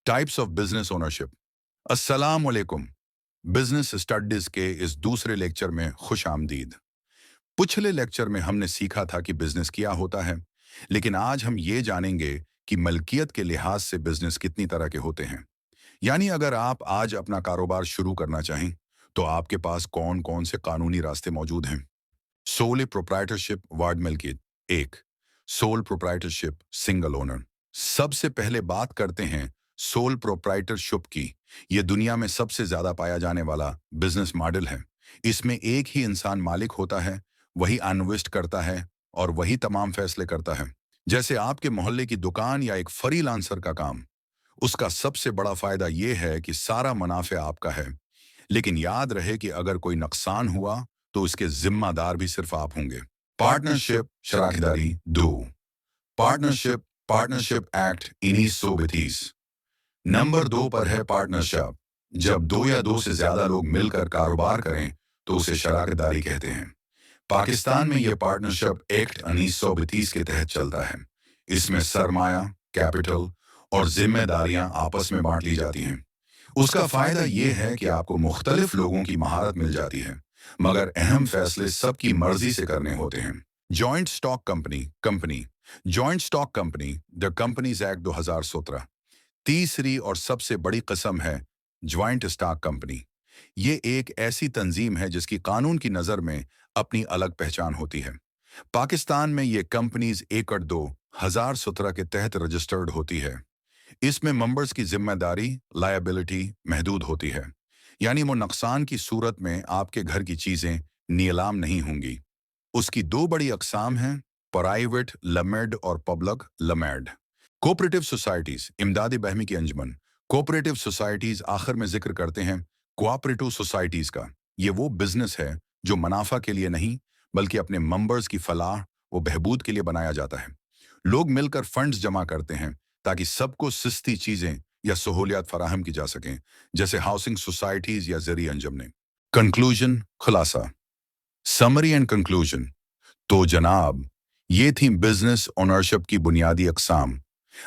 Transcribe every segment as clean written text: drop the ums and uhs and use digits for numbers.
Types of business ownership. अस्सलाम वालेकुम। Business studies के इस दूसरे लेक्चर में खुश आमदीद। पिछले लेक्चर में हमने सीखा था कि बिजनेस क्या होता है, लेकिन आज हम ये जानेंगे कि मलकियत के लिहाज से बिजनेस कितनी तरह के होते हैं। यानी अगर आप आज अपना कारोबार शुरू करना चाहें तो आपके पास कौन कौन से कानूनी रास्ते मौजूद हैं। सोल प्रोप्राइटरशिप वार्ड मिल्कियत। एक, सोल प्रोप्राइटरशिप सिंगल ओनर। सबसे पहले बात करते हैं सोल प्रोप्राइटरशिप की। यह दुनिया में सबसे ज्यादा पाया जाने वाला बिजनेस मॉडल है। इसमें एक ही इंसान मालिक होता है, वही इन्वेस्ट करता है और वही तमाम फैसले करता है। जैसे आपके मोहल्ले की दुकान या एक फ्रीलांसर का काम। उसका सबसे बड़ा फायदा यह है कि सारा मुनाफे आपका है, लेकिन याद रहे कि अगर कोई नुकसान हुआ तो इसके जिम्मेदार भी सिर्फ आप होंगे। पार्टनरशिप शराकदारी। दो, पार्टनरशिप पार्टनरशिप एक्ट 1932। नंबर 2 पर है पार्टनरशिप। जब दो या दो से ज्यादा लोग मिलकर कारोबार करें तो उसे शराकदारी कहते हैं। पाकिस्तान में यह पार्टनरशिप एक्ट 1932 के तहत चलता है। इसमें सरमाया, कैपिटल और जिम्मेदारियां आपस में बांट ली जाती हैं। उसका फायदा यह है कि आपको मुख्तलिफ लोगों की महारत मिल जाती है, मगर अहम फैसले सबकी मर्जी से करने होते हैं। Joint stock company joint stock company the companies act 2017। तीसरी और सबसे बड़ी किस्म है ज्वाइंट स्टॉक कंपनी। ये एक ऐसी तंजीम है जिसकी कानून की नज़र में अपनी अलग पहचान होती है। पाकिस्तान में ये कंपनीज 1/2/2017 के तहत रजिस्टर्ड होती है। इसमें मेंबर्स की जिम्मेदारी लायबिलिटी महदूद होती है, यानी वो नुकसान की सूरत में आपके घर की चीजें नीलाम नहीं होंगी। उसकी दो बड़ी अकसाम हैं, प्राइवेट लिमिटेड और पब्लिक लिमिटेड। कोऑपरेटिव सोसाइटीज, इमदादी बहमी की अंजुमन। कोऑपरेटिव सोसाइटीज आखिर में जिक्र करते हैं कोऑपरेटिव सोसाइटीज का। ये वो बिजनेस है जो मुनाफा के लिए नहीं बल्कि अपने मेंबर्स की फलाह व बहबूद के लिए बनाया जाता है। लोग मिलकर फंड्स जमा करते हैं ताकि सबको सस्ती चीजें या सहूलियात फराहम की जा सकें, जैसे हाउसिंग सोसाइटीज या ज़रिए अंजम ने। कंक्लूजन, खुलासा, समरी एंड कंक्लूजन। तो जनाब, ये थी बिजनेस ओनरशिप की बुनियादी अकसाम।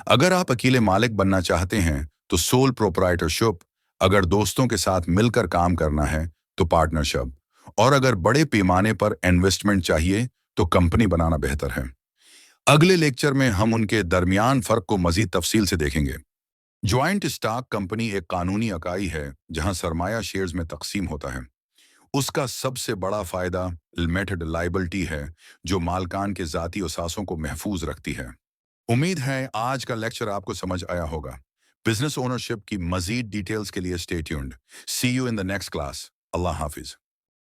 अगर आप अकेले मालिक बनना चाहते हैं तो सोल प्रोप्राइटरशिप, अगर दोस्तों के साथ मिलकर काम करना है तो पार्टनरशिप, और अगर बड़े पैमाने पर इन्वेस्टमेंट चाहिए तो कंपनी बनाना बेहतर है। अगले लेक्चर में हम उनके दरमियान फर्क को मजीद तफसील से देखेंगे। ज्वाइंट स्टॉक कंपनी एक कानूनी इकाई है जहां सरमाया शेयर्स में तकसीम होता है। उसका सबसे बड़ा फायदा लिमिटेड लायबिलिटी है, जो मालकान के जाती असासों को महफूज रखती है। उम्मीद है आज का लेक्चर आपको समझ आया होगा। बिजनेस ओनरशिप की मजीद डिटेल्स के लिए stay tuned. See you in the next class. Allah Hafiz.